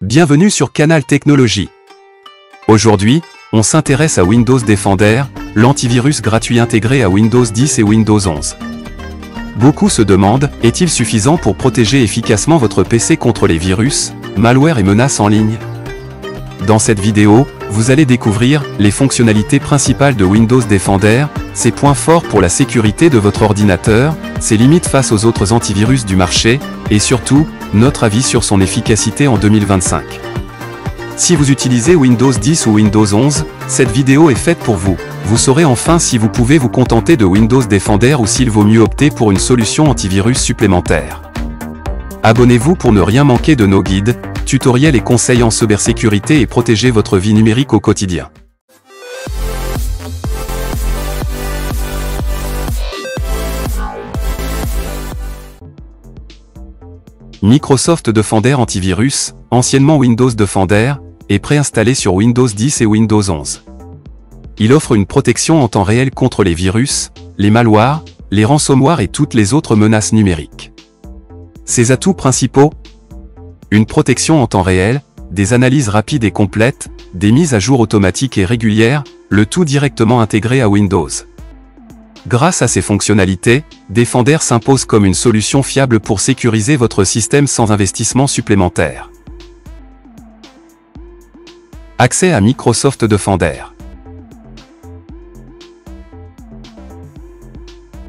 Bienvenue sur Canal Technologies. Aujourd'hui, on s'intéresse à Windows Defender, l'antivirus gratuit intégré à Windows 10 et Windows 11. Beaucoup se demandent, est-il suffisant pour protéger efficacement votre PC contre les virus, malwares et menaces en ligne? Dans cette vidéo, vous allez découvrir les fonctionnalités principales de Windows Defender, ses points forts pour la sécurité de votre ordinateur, ses limites face aux autres antivirus du marché, et surtout, notre avis sur son efficacité en 2025. Si vous utilisez Windows 10 ou Windows 11, cette vidéo est faite pour vous. Vous saurez enfin si vous pouvez vous contenter de Windows Defender ou s'il vaut mieux opter pour une solution antivirus supplémentaire. Abonnez-vous pour ne rien manquer de nos guides, tutoriels et conseils en cybersécurité et protéger votre vie numérique au quotidien. Microsoft Defender Antivirus, anciennement Windows Defender, est préinstallé sur Windows 10 et Windows 11. Il offre une protection en temps réel contre les virus, les malwares, les ransomware et toutes les autres menaces numériques. Ses atouts principaux: une protection en temps réel, des analyses rapides et complètes, des mises à jour automatiques et régulières, le tout directement intégré à Windows. Grâce à ces fonctionnalités, Defender s'impose comme une solution fiable pour sécuriser votre système sans investissement supplémentaire. Accès à Microsoft Defender.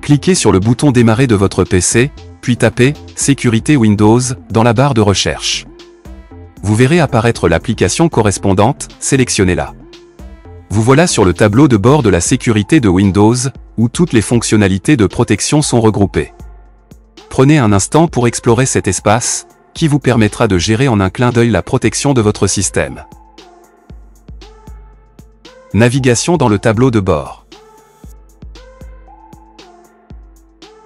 Cliquez sur le bouton Démarrer de votre PC, puis tapez « Sécurité Windows » dans la barre de recherche. Vous verrez apparaître l'application correspondante, sélectionnez-la. Vous voilà sur le tableau de bord de la sécurité de Windows, où toutes les fonctionnalités de protection sont regroupées. Prenez un instant pour explorer cet espace, qui vous permettra de gérer en un clin d'œil la protection de votre système. Navigation dans le tableau de bord.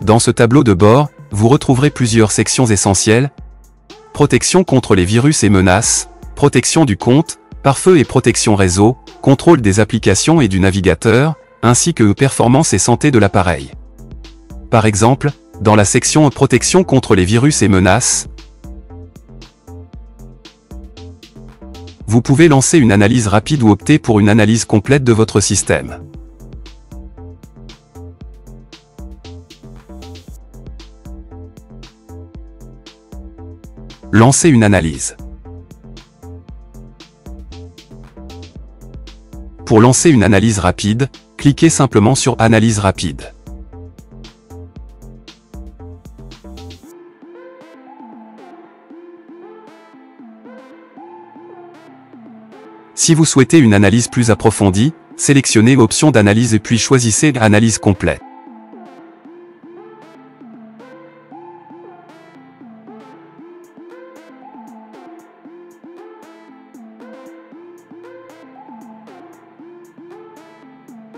Dans ce tableau de bord, vous retrouverez plusieurs sections essentielles: protection contre les virus et menaces, protection du compte, pare-feu et protection réseau, contrôle des applications et du navigateur, ainsi que performance et santé de l'appareil. Par exemple, dans la section protection contre les virus et menaces, vous pouvez lancer une analyse rapide ou opter pour une analyse complète de votre système. Lancez une analyse. Pour lancer une analyse rapide, cliquez simplement sur Analyse rapide. Si vous souhaitez une analyse plus approfondie, sélectionnez Options d'analyse et puis choisissez Analyse complète.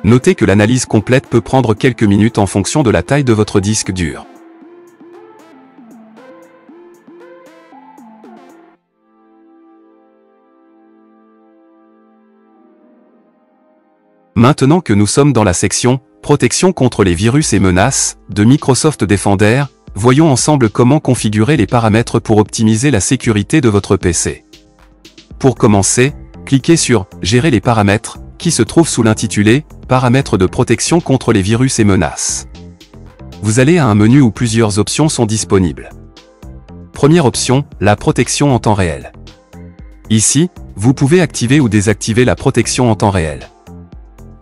Notez que l'analyse complète peut prendre quelques minutes en fonction de la taille de votre disque dur. Maintenant que nous sommes dans la section « Protection contre les virus et menaces » de Microsoft Defender, voyons ensemble comment configurer les paramètres pour optimiser la sécurité de votre PC. Pour commencer, cliquez sur « Gérer les paramètres » qui se trouve sous l'intitulé « Paramètres de protection contre les virus et menaces ». Vous allez à un menu où plusieurs options sont disponibles. Première option, la protection en temps réel. Ici, vous pouvez activer ou désactiver la protection en temps réel.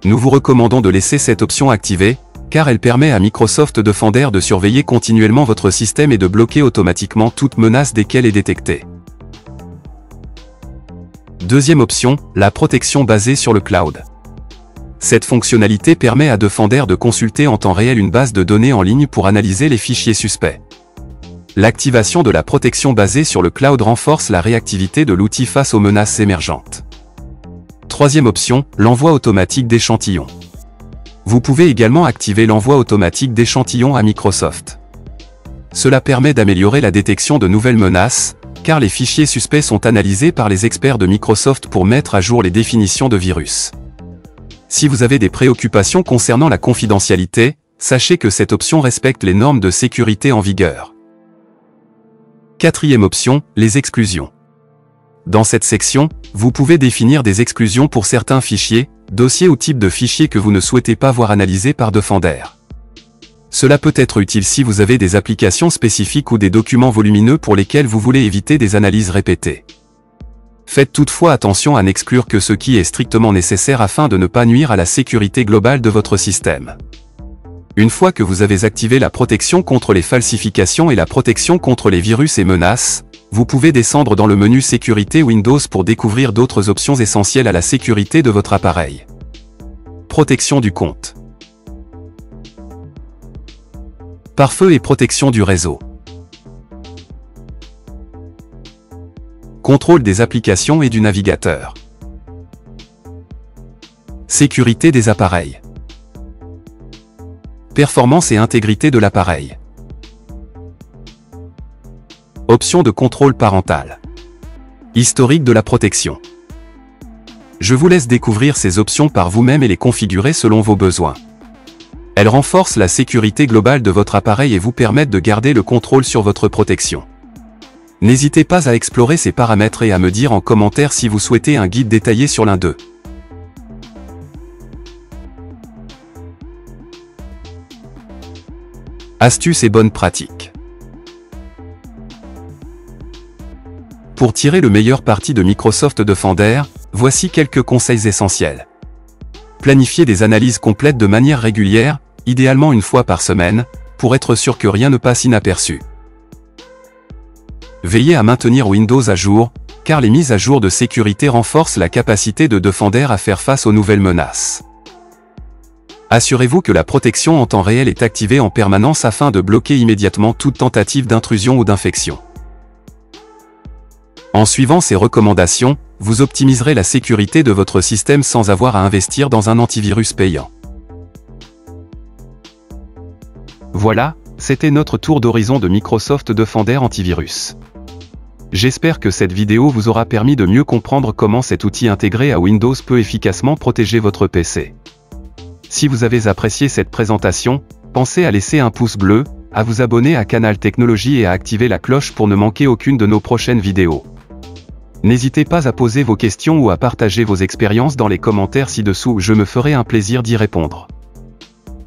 Nous vous recommandons de laisser cette option activée, car elle permet à Microsoft Defender de surveiller continuellement votre système et de bloquer automatiquement toute menace dès qu'elle est détectée. Deuxième option, la protection basée sur le cloud. Cette fonctionnalité permet à Defender de consulter en temps réel une base de données en ligne pour analyser les fichiers suspects. L'activation de la protection basée sur le cloud renforce la réactivité de l'outil face aux menaces émergentes. Troisième option, l'envoi automatique d'échantillons. Vous pouvez également activer l'envoi automatique d'échantillons à Microsoft. Cela permet d'améliorer la détection de nouvelles menaces, car les fichiers suspects sont analysés par les experts de Microsoft pour mettre à jour les définitions de virus. Si vous avez des préoccupations concernant la confidentialité, sachez que cette option respecte les normes de sécurité en vigueur. Quatrième option, les exclusions. Dans cette section, vous pouvez définir des exclusions pour certains fichiers, dossiers ou types de fichiers que vous ne souhaitez pas voir analysés par Defender. Cela peut être utile si vous avez des applications spécifiques ou des documents volumineux pour lesquels vous voulez éviter des analyses répétées. Faites toutefois attention à n'exclure que ce qui est strictement nécessaire afin de ne pas nuire à la sécurité globale de votre système. Une fois que vous avez activé la protection contre les falsifications et la protection contre les virus et menaces, vous pouvez descendre dans le menu Sécurité Windows pour découvrir d'autres options essentielles à la sécurité de votre appareil. Protection du compte. Pare-feu et protection du réseau. Contrôle des applications et du navigateur. Sécurité des appareils. Performance et intégrité de l'appareil. Option de contrôle parental. Historique de la protection. Je vous laisse découvrir ces options par vous-même et les configurer selon vos besoins. Elles renforcent la sécurité globale de votre appareil et vous permettent de garder le contrôle sur votre protection. N'hésitez pas à explorer ces paramètres et à me dire en commentaire si vous souhaitez un guide détaillé sur l'un d'eux. Astuces et bonnes pratiques. Pour tirer le meilleur parti de Microsoft Defender, voici quelques conseils essentiels. Planifiez des analyses complètes de manière régulière, idéalement une fois par semaine, pour être sûr que rien ne passe inaperçu. Veillez à maintenir Windows à jour, car les mises à jour de sécurité renforcent la capacité de Defender à faire face aux nouvelles menaces. Assurez-vous que la protection en temps réel est activée en permanence afin de bloquer immédiatement toute tentative d'intrusion ou d'infection. En suivant ces recommandations, vous optimiserez la sécurité de votre système sans avoir à investir dans un antivirus payant. Voilà, c'était notre tour d'horizon de Microsoft Defender Antivirus. J'espère que cette vidéo vous aura permis de mieux comprendre comment cet outil intégré à Windows peut efficacement protéger votre PC. Si vous avez apprécié cette présentation, pensez à laisser un pouce bleu, à vous abonner à Canal Technologies et à activer la cloche pour ne manquer aucune de nos prochaines vidéos. N'hésitez pas à poser vos questions ou à partager vos expériences dans les commentaires ci-dessous, je me ferai un plaisir d'y répondre.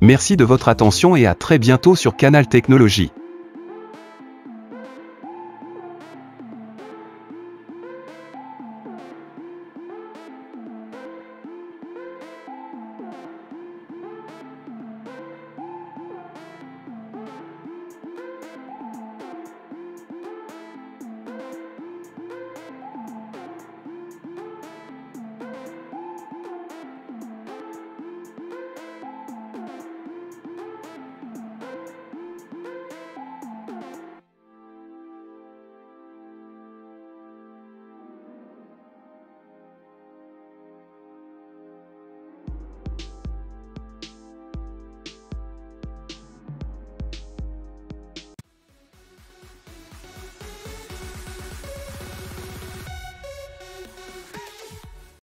Merci de votre attention et à très bientôt sur Canal Technologies.